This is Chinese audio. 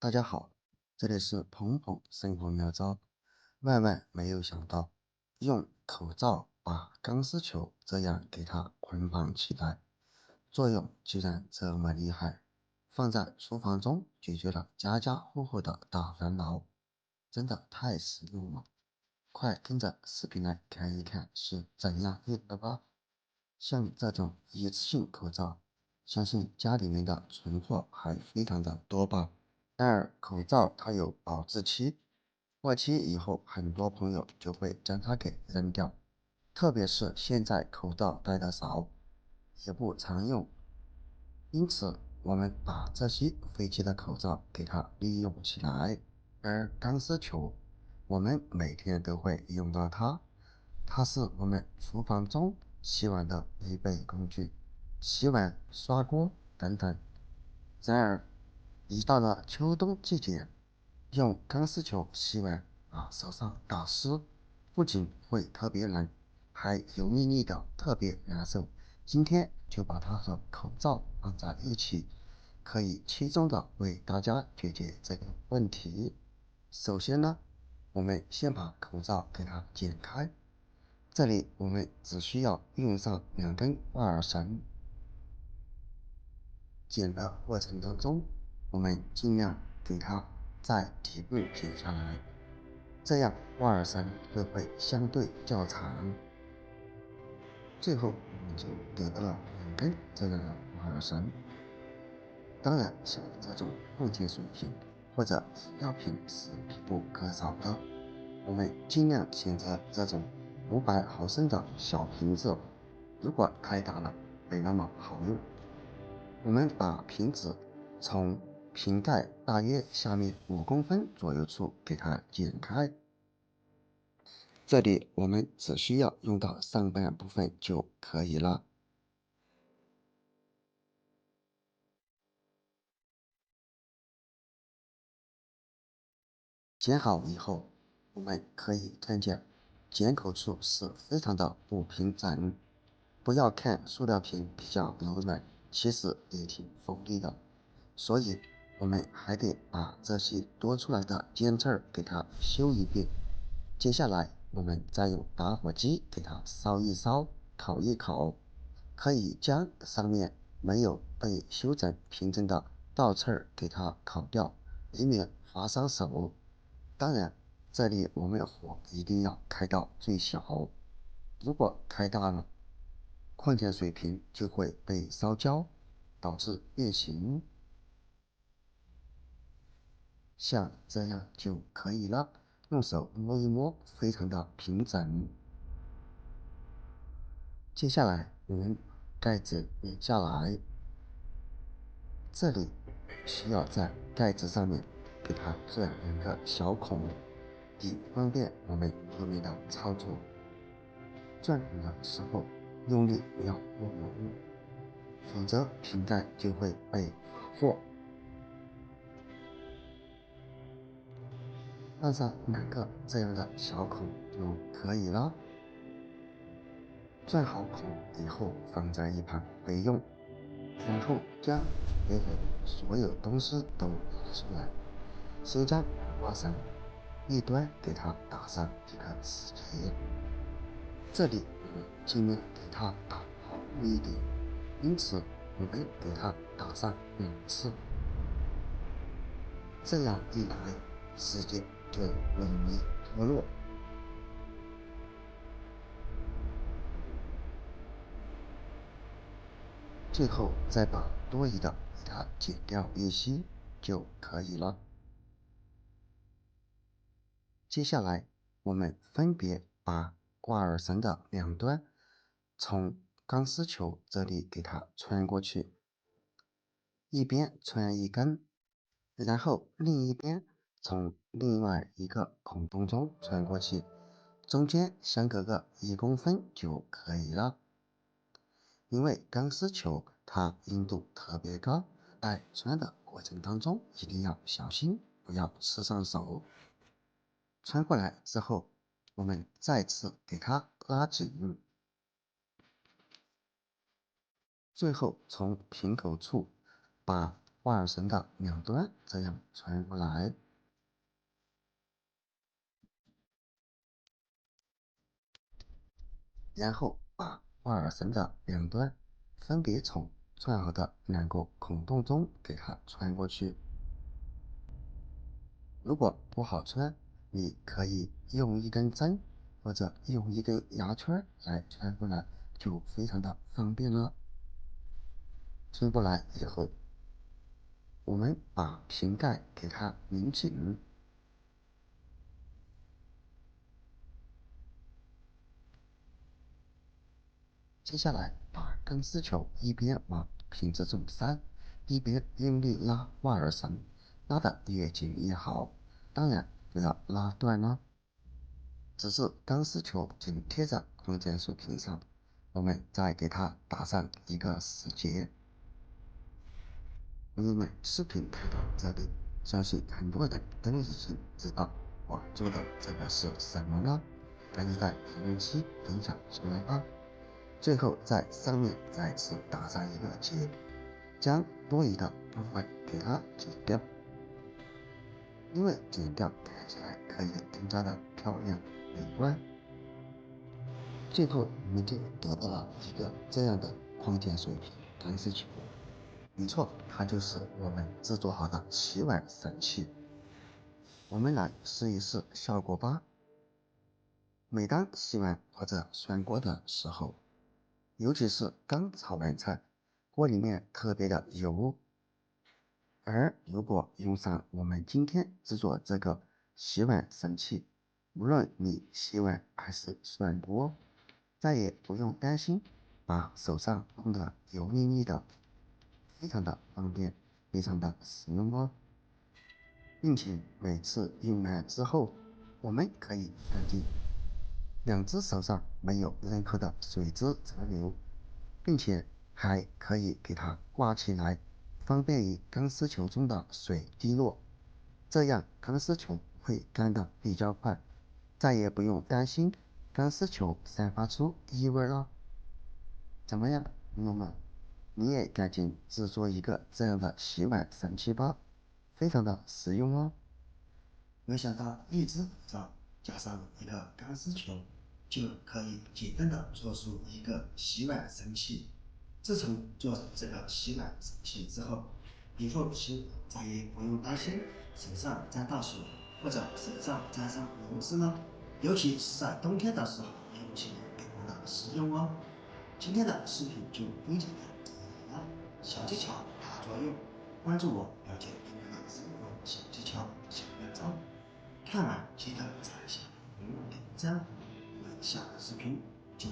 大家好，这里是鹏鹏生活妙招。万万没有想到，用口罩把钢丝球这样给它捆绑起来，作用居然这么厉害，放在厨房中解决了家家户户的大烦恼，真的太实用了。快跟着视频来看一看是怎样用的吧。像这种一次性口罩，相信家里面的存货还非常的多吧。然而，口罩它有保质期，过期以后，很多朋友就会将它给扔掉。特别是现在口罩戴的少，也不常用，因此我们把这些废弃的口罩给它利用起来。而钢丝球，我们每天都会用到它，它是我们厨房中洗碗的必备工具，洗碗、刷锅等等。然而，一到了秋冬季节，用钢丝球洗碗手上打湿，不仅会特别冷，还油腻腻的，特别难受。今天就把它和口罩放在一起，可以轻松的为大家解决这个问题。首先呢，我们先把口罩给它剪开，这里我们只需要用上2根挂耳绳。剪的过程当中，我们尽量给它在底部剪下来，这样挂耳绳会相对较长。最后我们就得到了2根这样的挂耳绳。当然，像这种矿泉水瓶或者饮料瓶是必不可少的，我们尽量选择这种500毫升的小瓶子，如果太大了没那么好用。我们把瓶子从瓶盖大约下面5公分左右处给它剪开，这里我们只需要用到上半部分就可以了。剪好以后，我们可以看见剪口处是非常的不平整。不要看塑料瓶比较柔软，其实也挺锋利的，所以我们还得把这些多出来的尖刺儿给它修一遍。接下来我们再用打火机给它烧一烧，烤一烤，可以将上面没有被修整平整的倒刺儿给它烤掉，以免划伤手。当然，这里我们火一定要开到最小，如果开大了，矿泉水瓶就会被烧焦，导致变形。像这样就可以了，用手摸一摸，非常的平整。接下来我们盖子拧下来，这里需要在盖子上面给它钻2个小孔，以方便我们后面的操作。钻孔的时候用力不要过猛，否则瓶盖就会被划破。放上2个这样的小孔就可以了。钻好孔以后放在一旁备用，然后将准备的所有东西都拿出来，先将挂绳一端给它打上一个死结，这里我们尽量给它打好一点，因此我们给它打上2次，这样一来时间就容易脱落。最后再把多余的给它剪掉一些就可以了。接下来我们分别把挂耳绳的2端从钢丝球这里给它穿过去，一边穿1根，然后另一边从另外一个孔洞中穿过去，中间相隔个1公分就可以了。因为钢丝球它硬度特别高，在穿的过程当中一定要小心，不要刺伤手。穿过来之后，我们再次给它拉紧，最后从瓶口处把花儿绳的两端这样穿过来，然后把花儿绳的两端分别从串好的两个孔洞中给它穿过去。如果不好穿，你可以用一根针或者用一根牙圈来穿过来，就非常的方便了。穿过来以后，我们把瓶盖给它拧紧，接下来把钢丝球一边往瓶子中塞，一边用力拉挂耳绳，拉得越紧越好，当然不要拉断了。只是钢丝球紧贴着空间水平上，我们再给它打上一个死结。朋友们，视频看到这里，相信很多人都已经知道我做的这个是什么了，赶紧在评论区分享出来吧。最后在上面再次打上一个结，将多余的部分给它剪掉，因为剪掉看起来可以更加的漂亮美观。最后我们就得到了一个这样的矿泉水瓶钢丝球，没错，它就是我们制作好的洗碗神器。我们来试一试效果吧。每当洗碗或者涮锅的时候，尤其是刚炒完菜，锅里面特别的油，而如果用上我们今天制作这个洗碗神器，无论你洗碗还是涮锅，再也不用担心把手上弄得油腻腻的，非常的方便，非常的实用哦。并且每次用完之后，我们可以看见两只手上没有任何的水渍残留，并且还可以给它挂起来，方便于钢丝球中的水滴落，这样钢丝球会干得比较快，再也不用担心钢丝球散发出异味了。怎么样，朋友们，你也赶紧制作一个这样的洗碗神器吧，非常的实用哦。没想到一只口罩加上一个钢丝球，就可以简单的做出一个洗碗神器。自从做这个洗碗神器之后，以后洗再也不用担心手上沾到水或者手上沾上油脂了。尤其是在冬天的时候，用起来非常的实用哦。今天的视频就分享到这里了，小技巧大作用，关注我，了解更多的生活小技巧、小妙招。看完记得在下评论点赞，我们下个视频见。